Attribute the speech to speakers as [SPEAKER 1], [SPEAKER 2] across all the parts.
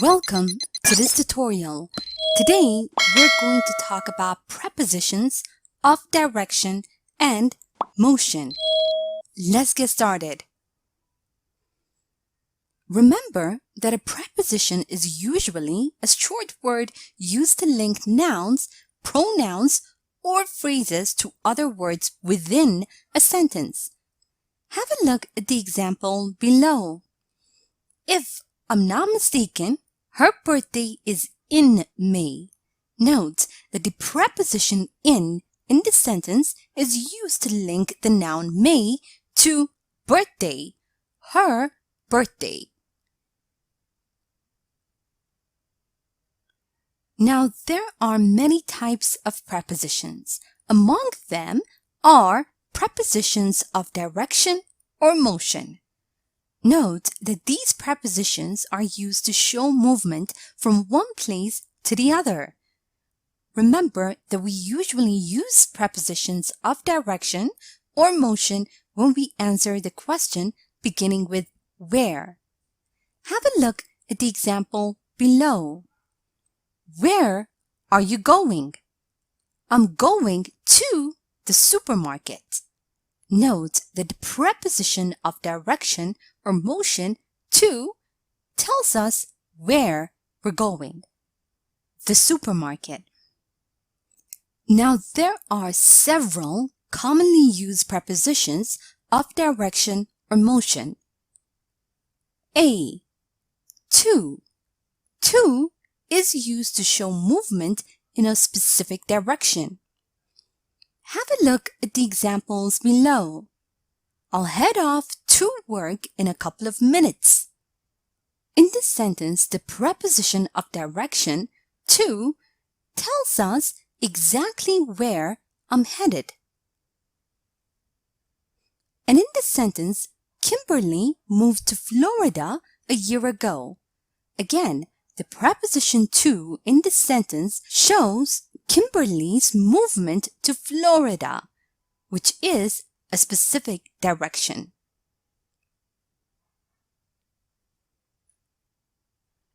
[SPEAKER 1] Welcome to this tutorial. Today, we're going to talk about prepositions of direction and motion. Let's get started. Remember that a preposition is usually a short word used to link nouns, pronouns, or phrases to other words within a sentence. Have a look at the example below. If I'm not mistaken, her birthday is in May. Note that the preposition in the sentence is used to link the noun May to birthday, her birthday. Now, there are many types of prepositions. Among them are prepositions of direction or motion. Note that these prepositions are used to show movement from one place to the other. Remember that we usually use prepositions of direction or motion when we answer the question beginning with where. Have a look at the example below. Where are you going? I'm going to the supermarket. Note that the preposition of direction or motion to tells us where we're going. The supermarket. Now, there are several commonly used prepositions of direction or motion. A. To. To is used to show movement in a specific direction. Have a look at the examples below. I'll head off to work in a couple of minutes. In this sentence, the preposition of direction, to, tells us exactly where I'm headed. And in this sentence, Kimberly moved to Florida a year ago. Again, the preposition to in this sentence shows Kimberly's movement to Florida, which is a specific direction.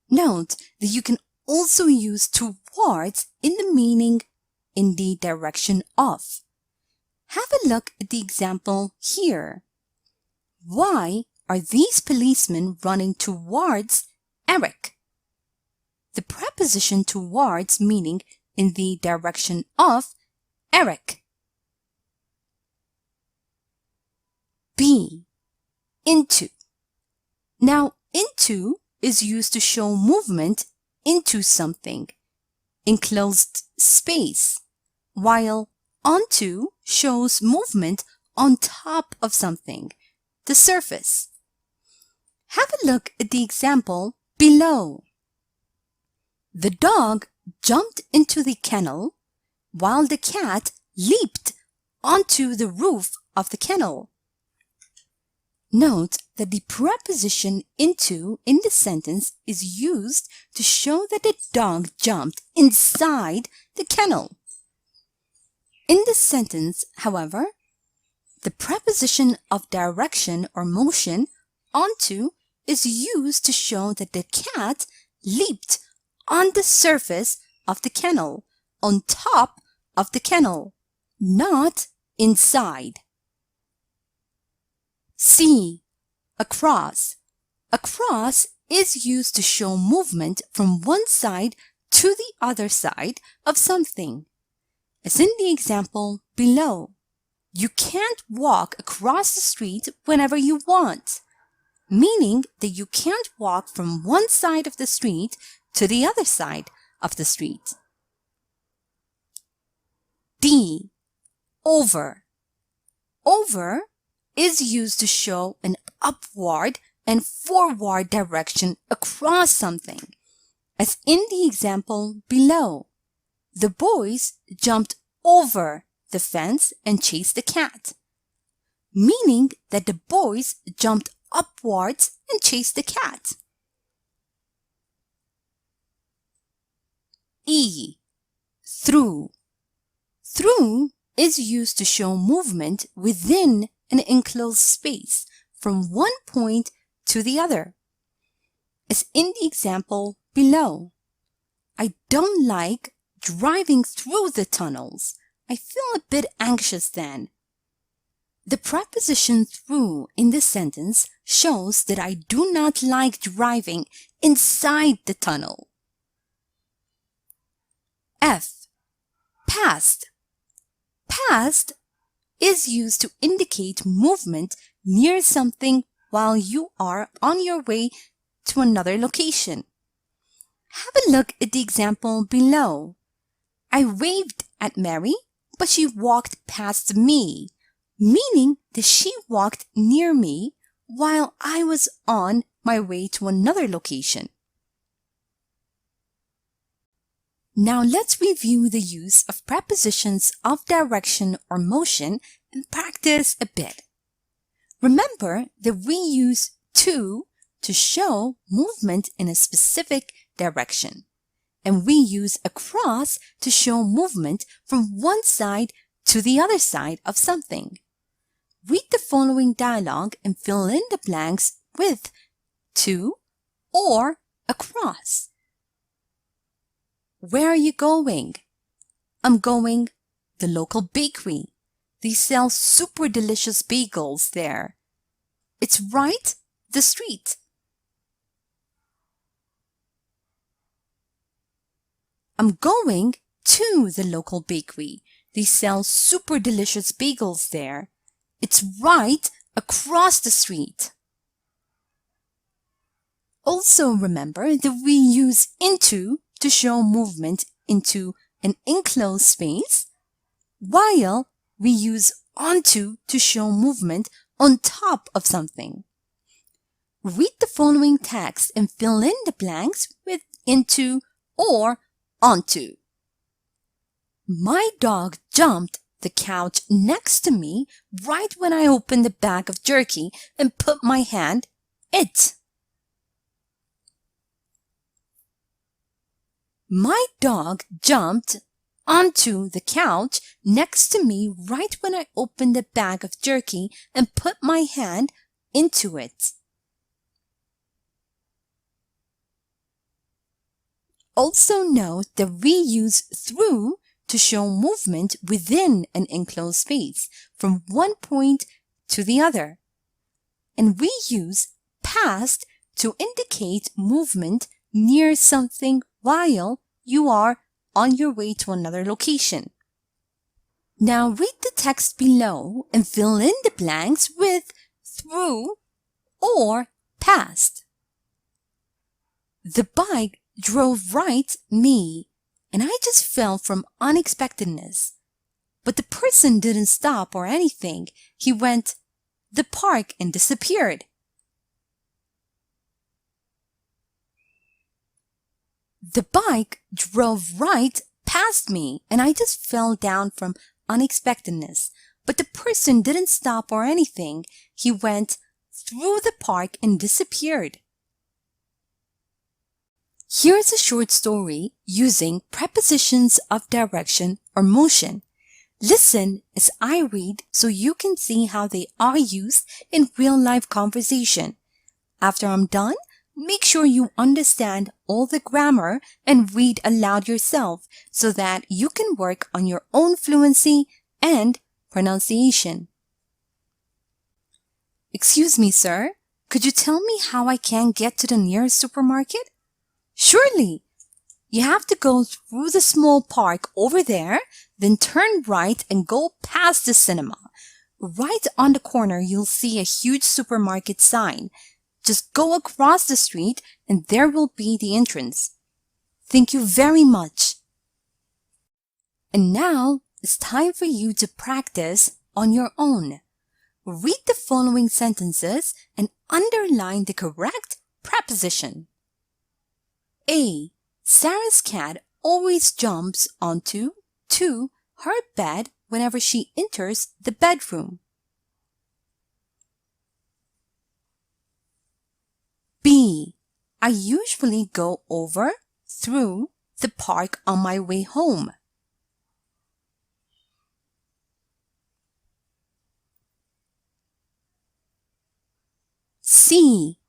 [SPEAKER 1] Note that you can also use towards in the meaning in the direction of. Have a look at the example here. Why are these policemen running towards Eric? The preposition towards meaning in the direction of Eric. B. Into. Now, into is used to show movement into something, enclosed space, while onto shows movement on top of something, the surface. Have a look at the example below. The dog jumped into the kennel while the cat leaped onto the roof of the kennel. Note that the preposition into in the sentence is used to show that the dog jumped inside the kennel. In this sentence, however, the preposition of direction or motion, onto, is used to show that the cat leaped on the surface of the kennel, on top of the kennel, not inside. C. Across. Across is used to show movement from one side to the other side of something. As in the example below, you can't walk across the street whenever you want, meaning that you can't walk from one side of the street to the other side of the street. D. Over. Over is used to show an upward and forward direction across something, as in the example below. The boys jumped over the fence and chased the cat, meaning that the boys jumped upwards and chased the cat. E. Through. Through is used to show movement within an enclosed space from one point to the other, as in the example below. I don't like driving through the tunnels. I feel a bit anxious then. The preposition through in this sentence shows that I do not like driving inside the tunnel. F. Past. Past is used to indicate movement near something while you are on your way to another location. Have a look at the example below. I waved at Mary, but she walked past me, meaning that she walked near me while I was on my way to another location. Now let's review the use of prepositions of direction or motion and practice a bit. Remember that we use to show movement in a specific direction, and we use across to show movement from one side to the other side of something. Read the following dialogue and fill in the blanks with to or across. Where are you going? I'm going the local bakery. They sell super delicious bagels there. It's right the street. I'm going to the local bakery. They sell super delicious bagels there. It's right across the street. Also remember that we use into to show movement into an enclosed space, while we use onto to show movement on top of something. Read the following text and fill in the blanks with into or onto. My dog jumped the couch next to me right when I opened the bag of jerky and put my hand it. My dog jumped onto the couch next to me right when I opened the bag of jerky and put my hand into it. Also note that we use through to show movement within an enclosed space from one point to the other. And we use past to indicate movement near something while you are on your way to another location. Now read the text below and fill in the blanks with through or past. The bike drove right me, and I just fell from unexpectedness. But the person didn't stop or anything. He went the park and disappeared. The bike drove right past me, and I just fell down from unexpectedness. But the person didn't stop or anything. He went through the park and disappeared. Here's a short story using prepositions of direction or motion. Listen as I read so you can see how they are used in real-life conversation. After I'm done, make sure you understand all the grammar and read aloud yourself so that you can work on your own fluency and pronunciation. Excuse me, sir. Could you tell me how I can get to the nearest supermarket? Surely. You have to go through the small park over there, then turn right and go past the cinema. Right on the corner, you'll see a huge supermarket sign. Just go across the street and there will be the entrance. Thank you very much. And now it's time for you to practice on your own. Read the following sentences and underline the correct preposition. A. Sarah's cat always jumps onto to her bed whenever she enters the bedroom. B. I usually go over through the park on my way home. C.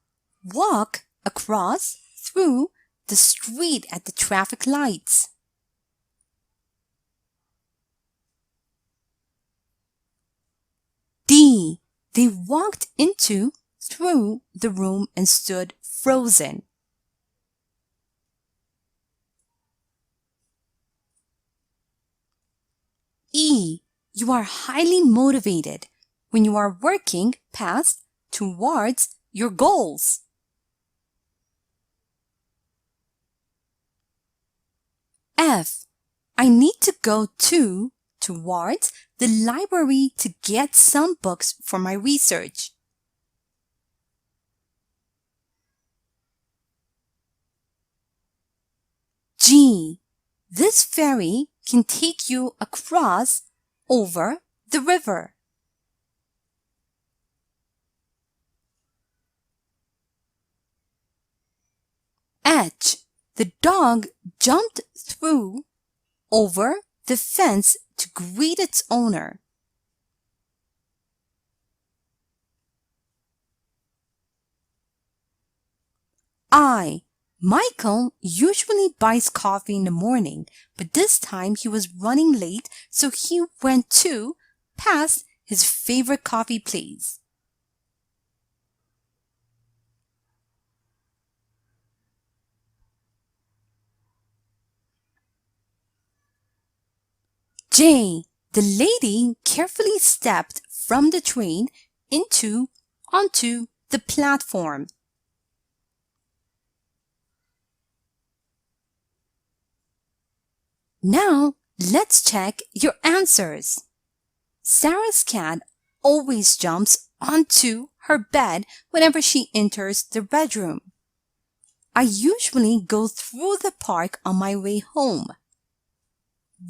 [SPEAKER 1] Walk across through the street at the traffic lights. D. They walked through the room and stood frozen. E. You are highly motivated when you are working towards your goals. F. I need to go towards the library to get some books for my research. G. This ferry can take you across over the river. H. The dog jumped over the fence to greet its owner. I. Michael usually buys coffee in the morning, but this time he was running late, so he went past his favorite coffee place. J. The lady carefully stepped from the train onto the platform. Now, let's check your answers. Sarah's cat always jumps onto her bed whenever she enters the bedroom. I usually go through the park on my way home.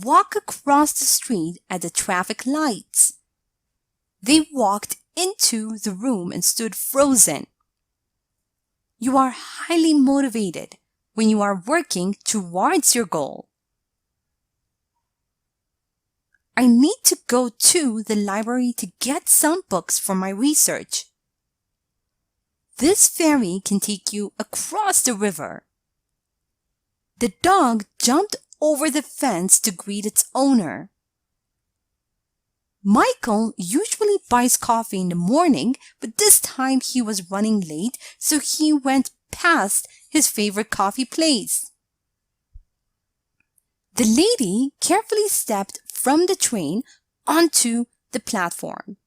[SPEAKER 1] Walk across the street at the traffic lights. They walked into the room and stood frozen. You are highly motivated when you are working towards your goal. I need to go to the library to get some books for my research. This ferry can take you across the river. The dog jumped over the fence to greet its owner. Michael usually buys coffee in the morning, but this time he was running late, so he went past his favorite coffee place. The lady carefully stepped from the train onto the platform.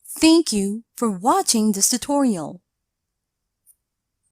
[SPEAKER 1] Thank you for watching this tutorial.